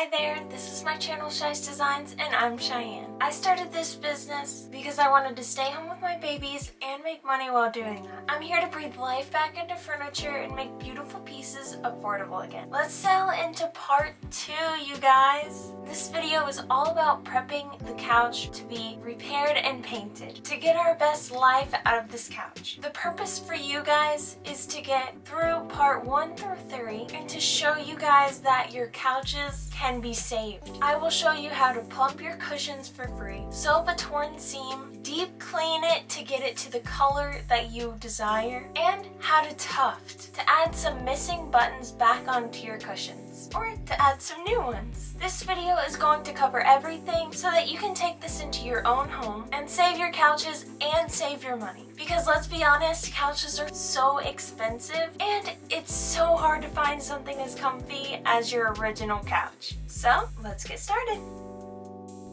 Hi there, this is my channel Shy's Designs and I'm Cheyenne. I started this business because I wanted to stay home with my babies and make money while doing that. I'm here to breathe life back into furniture and make beautiful pieces affordable again. Let's sail into part 2, you guys. This video is all about prepping the couch to be repaired and painted to get our best life out of this couch. The purpose for you guys is to get through part 1 through 3 and to show you guys that your couches can be saved. I will show you how to plump your cushions for free, sew up a torn seam, deep clean it to get it to the color that you desire, and how to tuft to add some missing buttons back onto your cushions, or to add some new ones. This video is going to cover everything so that you can take this into your own home and save your couches and save your money. Because let's be honest, couches are so expensive and it's so hard to find something as comfy as your original couch. So let's get started.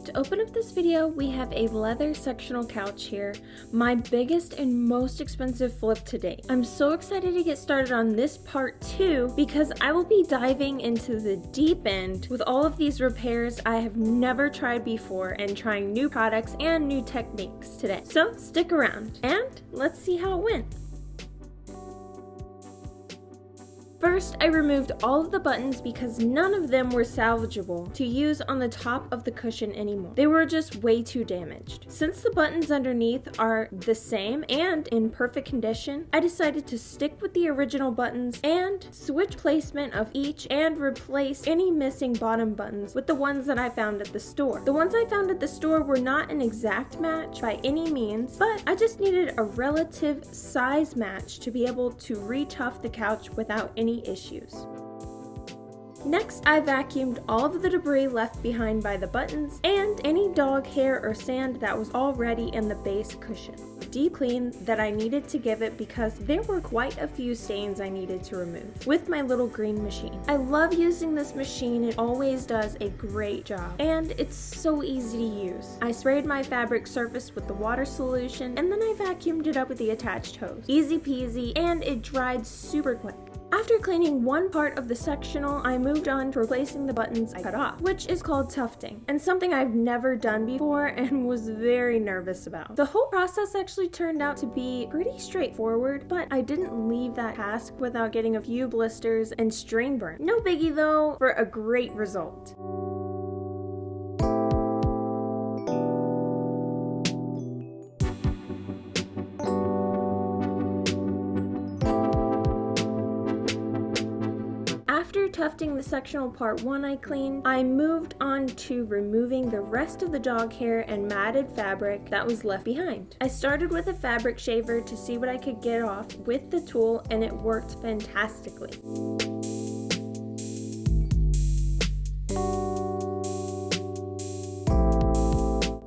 To open up this video, we have a leather sectional couch here, my biggest and most expensive flip to date. I'm so excited to get started on this part 2 because I will be diving into the deep end with all of these repairs I have never tried before and trying new products and new techniques today. So stick around and let's see how it went. First, I removed all of the buttons because none of them were salvageable to use on the top of the cushion anymore. They were just way too damaged. Since the buttons underneath are the same and in perfect condition, I decided to stick with the original buttons and switch placement of each and replace any missing bottom buttons with the ones that I found at the store. The ones I found at the store were not an exact match by any means, but I just needed a relative size match to be able to retuff the couch without any issues. Next, I vacuumed all of the debris left behind by the buttons and any dog hair or sand that was already in the base cushion. Deep clean that I needed to give it because there were quite a few stains I needed to remove with my little green machine. I love using this machine, it always does a great job and it's so easy to use. I sprayed my fabric surface with the water solution and then I vacuumed it up with the attached hose. Easy peasy, and it dried super quick. After cleaning one part of the sectional, I moved on to replacing the buttons I cut off, which is called tufting, and something I've never done before and was very nervous about. The whole process actually turned out to be pretty straightforward, but I didn't leave that task without getting a few blisters and string burn. No biggie though, for a great result. After tufting the sectional part 1 I cleaned, I moved on to removing the rest of the dog hair and matted fabric that was left behind. I started with a fabric shaver to see what I could get off with the tool and it worked fantastically.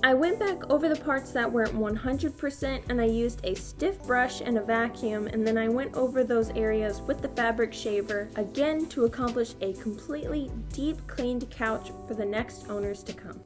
I went back over the parts that weren't 100% and I used a stiff brush and a vacuum, and then I went over those areas with the fabric shaver again to accomplish a completely deep cleaned couch for the next owners to come.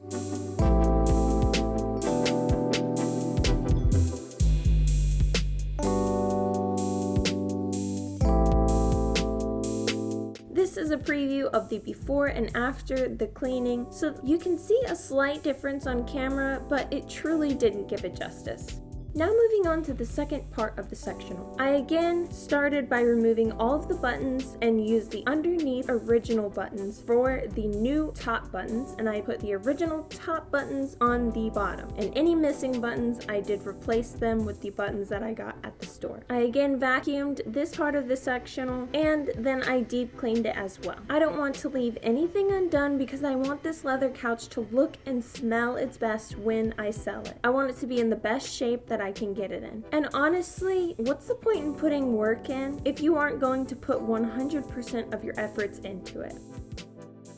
This is a preview of the before and after the cleaning, so you can see a slight difference on camera, but it truly didn't give it justice. Now moving on to the second part of the sectional. I again started by removing all of the buttons and used the underneath original buttons for the new top buttons, and I put the original top buttons on the bottom. And any missing buttons, I did replace them with the buttons that I got at the store. I again vacuumed this part of the sectional and then I deep cleaned it as well. I don't want to leave anything undone because I want this leather couch to look and smell its best when I sell it. I want it to be in the best shape that I can get it in. And honestly, what's the point in putting work in if you aren't going to put 100% of your efforts into it?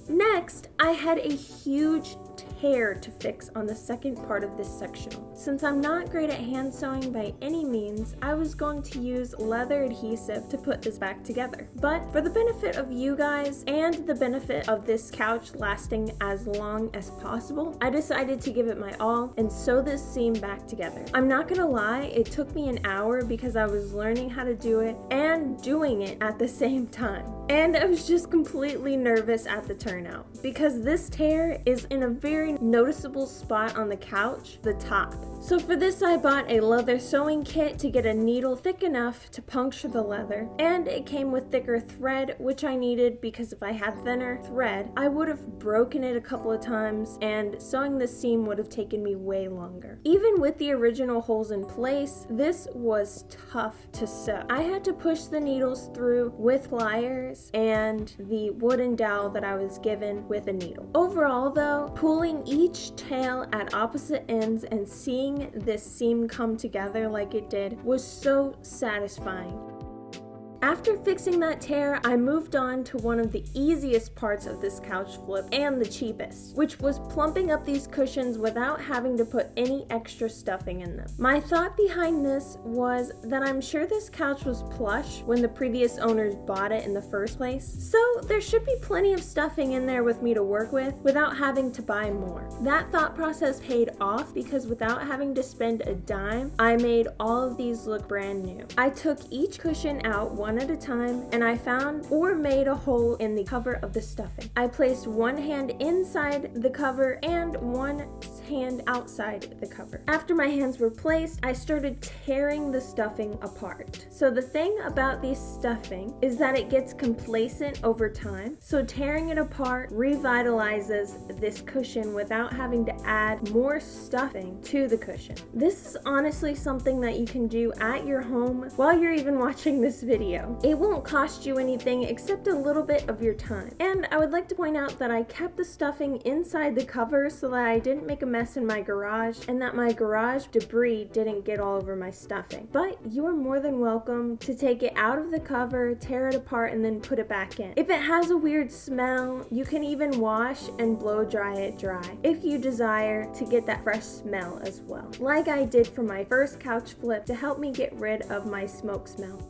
Next, I had a huge tear to fix on the second part of this sectional. Since I'm not great at hand sewing by any means, I was going to use leather adhesive to put this back together. But for the benefit of you guys and the benefit of this couch lasting as long as possible, I decided to give it my all and sew this seam back together. I'm not gonna lie, it took me an hour because I was learning how to do it and doing it at the same time. And I was just completely nervous at the turnout because this tear is in a very noticeable spot on the couch, the top. So for this I bought a leather sewing kit to get a needle thick enough to puncture the leather, and it came with thicker thread, which I needed because if I had thinner thread, I would have broken it a couple of times and sewing the seam would have taken me way longer. Even with the original holes in place, this was tough to sew. I had to push the needles through with pliers and the wooden dowel that I was given with a needle. Overall though, pulling each tail at opposite ends and seeing this seam come together like it did was so satisfying. After fixing that tear, I moved on to one of the easiest parts of this couch flip and the cheapest, which was plumping up these cushions without having to put any extra stuffing in them. My thought behind this was that I'm sure this couch was plush when the previous owners bought it in the first place, so there should be plenty of stuffing in there with me to work with without having to buy more. That thought process paid off because without having to spend a dime, I made all of these look brand new. I took each cushion out one at a time and I found or made a hole in the cover of the stuffing. I placed one hand inside the cover and one hand outside the cover. After my hands were placed, I started tearing the stuffing apart. So the thing about this stuffing is that it gets complacent over time. So tearing it apart revitalizes this cushion without having to add more stuffing to the cushion. This is honestly something that you can do at your home while you're even watching this video. It won't cost you anything except a little bit of your time. And I would like to point out that I kept the stuffing inside the cover so that I didn't make a mess in my garage and that my garage debris didn't get all over my stuffing. But you are more than welcome to take it out of the cover, tear it apart, and then put it back in. If it has a weird smell, you can even wash and blow dry it dry if you desire to get that fresh smell as well, like I did for my first couch flip to help me get rid of my smoke smell.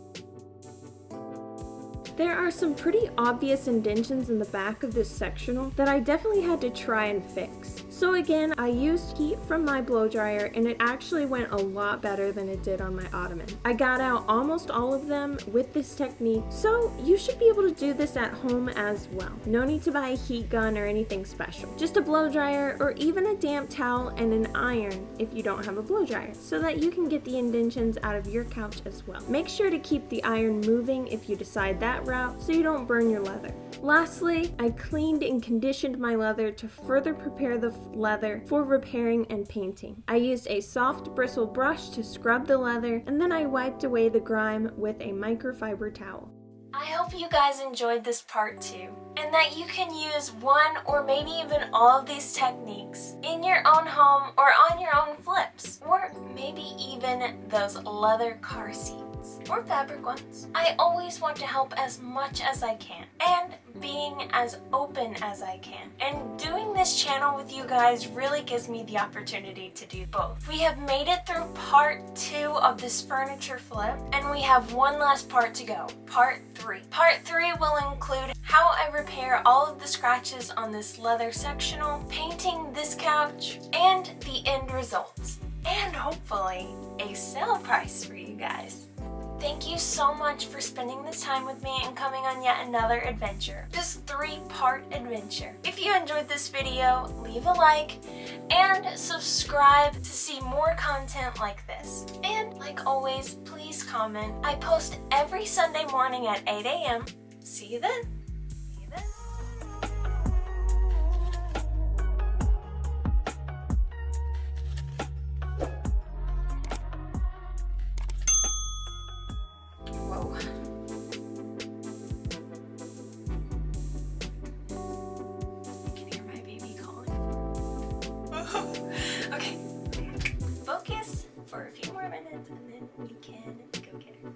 There are some pretty obvious indentions in the back of this sectional that I definitely had to try and fix. So again, I used heat from my blow dryer and it actually went a lot better than it did on my ottoman. I got out almost all of them with this technique, so you should be able to do this at home as well. No need to buy a heat gun or anything special. Just a blow dryer or even a damp towel and an iron if you don't have a blow dryer, so that you can get the indentions out of your couch as well. Make sure to keep the iron moving if you decide that route so you don't burn your leather. Lastly, I cleaned and conditioned my leather to further prepare the leather for repairing and painting. I used a soft bristle brush to scrub the leather, and then I wiped away the grime with a microfiber towel. I hope you guys enjoyed this part too, and that you can use one or maybe even all of these techniques in your own home or on your own flips, or maybe even those leather car seats or fabric ones. I always want to help as much as I can and being as open as I can, and doing this channel with you guys really gives me the opportunity to do both. We have made it through part 2 of this furniture flip, and we have one last part to go, part 3. Part 3 will include how I repair all of the scratches on this leather sectional, painting this couch, and the end results, and hopefully a sale price for you guys. Thank you so much for spending this time with me and coming on yet another adventure. This 3-part adventure. If you enjoyed this video, leave a like and subscribe to see more content like this. And like always, please comment. I post every Sunday morning at 8 a.m. See you then. Okay, focus for a few more minutes and then we can go get her.